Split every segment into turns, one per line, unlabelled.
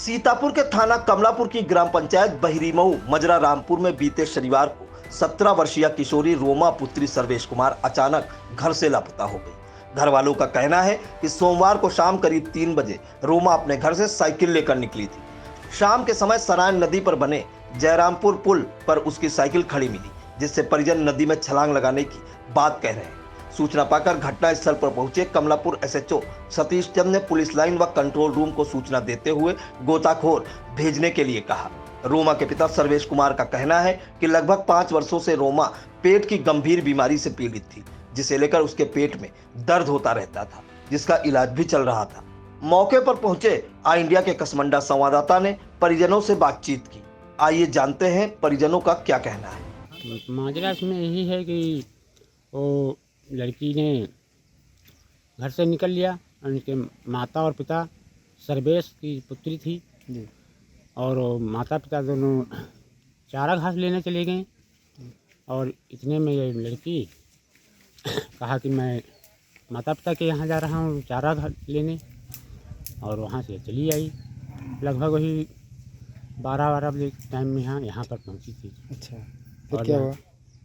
सीतापुर के थाना कमलापुर की ग्राम पंचायत बहिरीमऊ मजरा रामपुर में बीते शनिवार को 17 वर्षीय किशोरी रोमा पुत्री सर्वेश कुमार अचानक घर से लापता हो गई। घर वालों का कहना है कि सोमवार को शाम करीब 3 बजे रोमा अपने घर से साइकिल लेकर निकली थी। शाम के समय सरायन नदी पर बने जयरामपुर पुल पर उसकी साइकिल खड़ी मिली, जिससे परिजन नदी में छलांग लगाने की बात कह रहे हैं। सूचना पाकर घटनास्थल पर पहुंचे कमलापुर एसएचओ सतीश चंद ने पुलिस लाइन व कंट्रोल रूम को सूचना देते हुए गोताखोर भेजने के लिए कहा। रोमा के पिता सर्वेश कुमार का कहना है कि लगभग 5 वर्षों से रोमा पेट की गंभीर बीमारी से पीड़ित थी, जिसे लेकर उसके पेट में दर्द होता रहता था, जिसका इलाज भी चल रहा था। मौके पर पहुंचे आई इंडिया के कसमंडा संवाददाता ने परिजनों से बातचीत की। आइए जानते हैं परिजनों का क्या कहना है।
माजरा इसमें यही है कि वो लड़की ने घर से निकल लिया। उनके माता और पिता सर्वेश की पुत्री थी जी। और माता पिता दोनों चारा घास लेने चले गए और इतने में ये लड़की कहा कि मैं माता पिता के यहाँ जा रहा हूँ चारा घास लेने, और वहाँ से चली आई। लगभग वही 12 बजे टाइम में यहाँ पर पहुँची थी।
अच्छा, फिर क्या हुआ?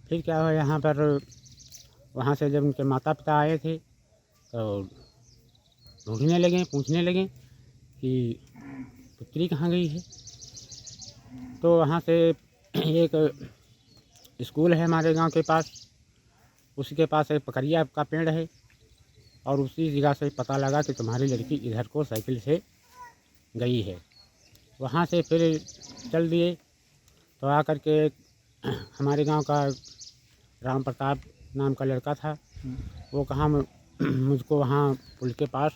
फिर क्या हुआ, यहाँ पर वहाँ से जब उनके माता पिता आए थे तो ढूंढने लगे, पूछने लगे कि पुत्री कहाँ गई है। तो वहाँ से एक स्कूल है हमारे गांव के पास, उसके पास एक पकड़िया का पेड़ है और उसी जगह से पता लगा कि तुम्हारी लड़की इधर को साइकिल से गई है। वहाँ से फिर चल दिए तो आकर के हमारे गांव का राम प्रताप नाम का लड़का था, वो कहा मुझको वहाँ पुल के पास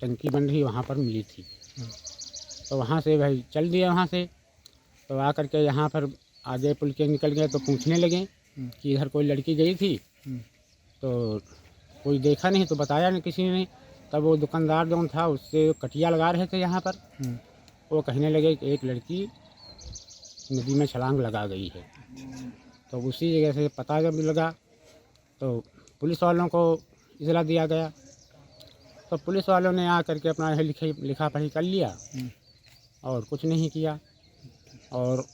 टंकी बन रही वहाँ पर मिली थी। तो वहाँ से भाई चल दिए। वहाँ से तो आकर के यहाँ पर आगे पुल के निकल गए तो पूछने लगे कि इधर कोई लड़की गई थी। तो कोई देखा नहीं तो बताया नहीं किसी ने। तब वो दुकानदार जो था उससे कटिया लगा रहे थे यहाँ पर, वो कहने लगे कि एक लड़की नदी में छलांग लगा गई है। तो उसी जगह से पता जब लगा तो पुलिस वालों को इतला दिया गया। तो पुलिस वालों ने आकर के अपना लिखा पढ़ी कर लिया और कुछ नहीं किया। और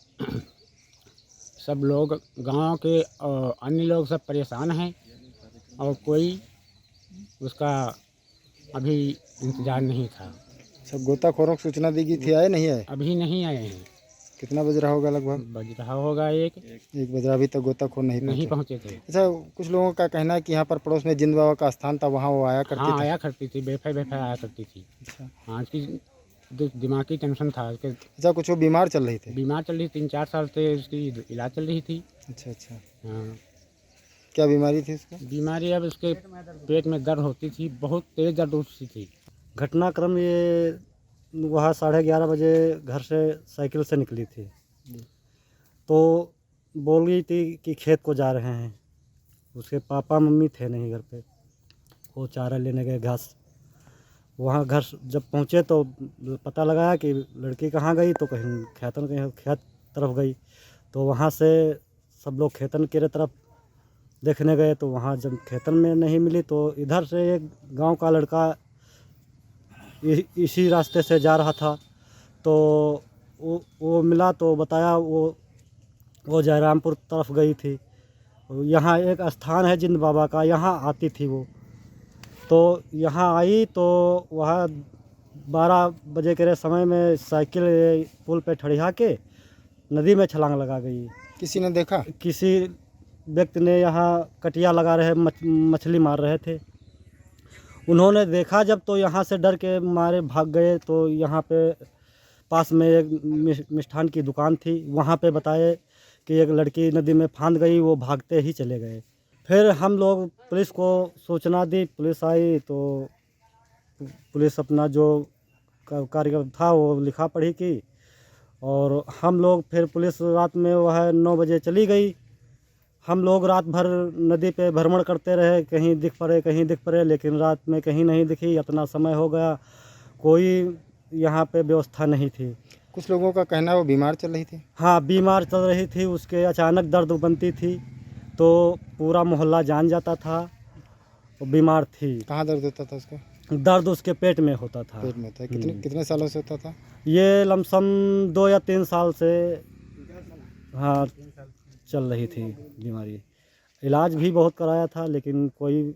सब लोग गांव के और अन्य लोग सब परेशान हैं और कोई उसका अभी इंतज़ार नहीं था।
सब गोताखोरों को सूचना दी गई थी, आए नहीं आए?
अभी नहीं आए हैं।
कितना बज रहा होगा? लगभग
बज रहा होगा 1
बज रहा। अभी तक गोताखोर नहीं
पहुँचे थे।
अच्छा, कुछ लोगों का कहना है कि यहाँ पर पड़ोस में जिंद बाबा का स्थान था, वहाँ वो आया करती थी।
हाँ, आया करती थी, बेफाई आया करती थी।
अच्छा,
हाँ, उसकी दिमागी टेंशन था उसके।
अच्छा, कुछ वो बीमार चल रही थी?
बीमार चल रही, 3-4 साल से उसकी इलाज चल रही थी।
अच्छा अच्छा,
हाँ।
क्या बीमारी थी उसको?
बीमारी अब उसके पेट में दर्द होती थी, बहुत तेज़ दर्द होती थी।
घटनाक्रम ये वहाँ 11:30 बजे घर से साइकिल से निकली थी तो बोल रही थी कि खेत को जा रहे हैं। उसके पापा मम्मी थे नहीं घर पे, वो चारा लेने गए घास। वहाँ घर जब पहुँचे तो पता लगाया कि लड़की कहाँ गई, तो कहीं खेत तरफ गई। तो वहाँ से सब लोग खेतन के तरफ देखने गए तो वहाँ जब खेतन में नहीं मिली तो इधर से एक गांव का लड़का इसी रास्ते से जा रहा था तो वो मिला तो बताया वो जयरामपुर तरफ गई थी। यहाँ एक स्थान है जिंद बाबा का, यहाँ आती थी वो। तो यहाँ आई तो वहाँ 12 बजे के समय में साइकिल पुल पे ठड़िया के नदी में छलांग लगा गई।
किसी ने देखा? किसी
व्यक्ति ने यहाँ कटिया लगा रहे मछली मार रहे थे, उन्होंने देखा जब तो यहाँ से डर के मारे भाग गए। तो यहाँ पे पास में एक मिष्ठान की दुकान थी, वहाँ पे बताए कि एक लड़की नदी में फांद गई, वो भागते ही चले गए। फिर हम लोग पुलिस को सूचना दी, पुलिस आई तो पुलिस अपना जो कार्य था वो लिखा पढ़ी की और हम लोग फिर पुलिस रात में वह 9 बजे चली गई। हम लोग रात भर नदी पे भ्रमण करते रहे, कहीं दिख पड़े, लेकिन रात में कहीं नहीं दिखी। इतना समय हो गया, कोई यहाँ पे व्यवस्था नहीं थी।
कुछ लोगों का कहना है वो बीमार चल रही थी।
हाँ, बीमार चल रही थी, उसके अचानक दर्द बनती थी तो पूरा मोहल्ला जान जाता था, वो बीमार थी।
कहाँ दर्द होता था उसका?
दर्द उसके पेट में होता था।
पेट में था। कितने सालों से होता था?
ये लमसम 2 या 3 साल से हाँ चल रही थी बीमारी। इलाज भी बहुत कराया था लेकिन कोई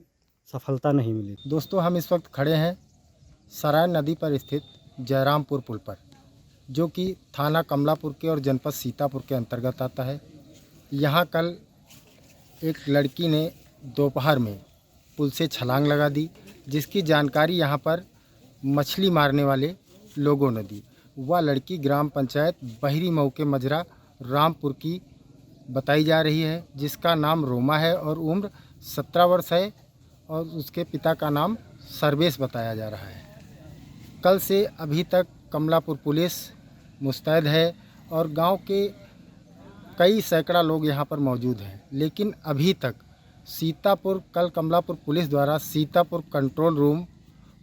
सफलता नहीं मिली।
दोस्तों, हम इस वक्त खड़े हैं सराय नदी पर स्थित जयरामपुर पुल पर, जो कि थाना कमलापुर के और जनपद सीतापुर के अंतर्गत आता है। यहाँ कल एक लड़की ने दोपहर में पुल से छलांग लगा दी, जिसकी जानकारी यहाँ पर मछली मारने वाले लोगों ने दी। वह लड़की ग्राम पंचायत बहिरी मऊ के मजरा रामपुर की बताई जा रही है, जिसका नाम रोमा है और उम्र 17 वर्ष है और उसके पिता का नाम सर्वेश बताया जा रहा है। कल से अभी तक कमलापुर पुलिस मुस्तैद है और गांव के कई सैकड़ा लोग यहां पर मौजूद हैं, लेकिन अभी तक कल कमलापुर पुलिस द्वारा सीतापुर कंट्रोल रूम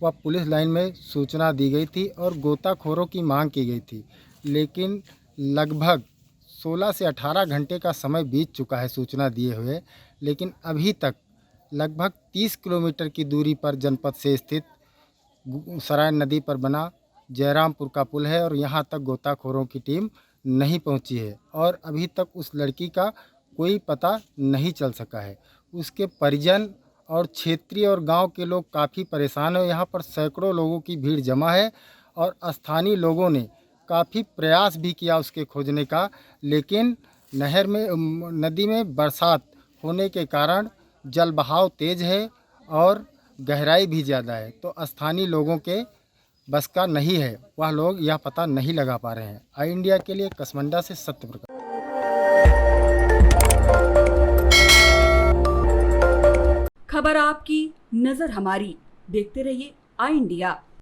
व पुलिस लाइन में सूचना दी गई थी और गोताखोरों की मांग की गई थी, लेकिन लगभग 16 से 18 घंटे का समय बीत चुका है सूचना दिए हुए, लेकिन अभी तक लगभग 30 किलोमीटर की दूरी पर जनपद से स्थित सराय नदी पर बना जयरामपुर का पुल है और यहाँ तक गोताखोरों की टीम नहीं पहुँची है और अभी तक उस लड़की का कोई पता नहीं चल सका है। उसके परिजन और क्षेत्रीय और गांव के लोग काफ़ी परेशान हैं। यहाँ पर सैकड़ों लोगों की भीड़ जमा है और स्थानीय लोगों ने काफ़ी प्रयास भी किया उसके खोजने का, लेकिन नदी में बरसात होने के कारण जल बहाव तेज़ है और गहराई भी ज़्यादा है, तो स्थानीय लोगों के बस का नहीं है, वह लोग यह पता नहीं लगा पा रहे हैं। आई इंडिया के लिए कसमंडा से सत्य प्रकाश।
खबर आपकी, नजर हमारी। देखते रहिए आई इंडिया।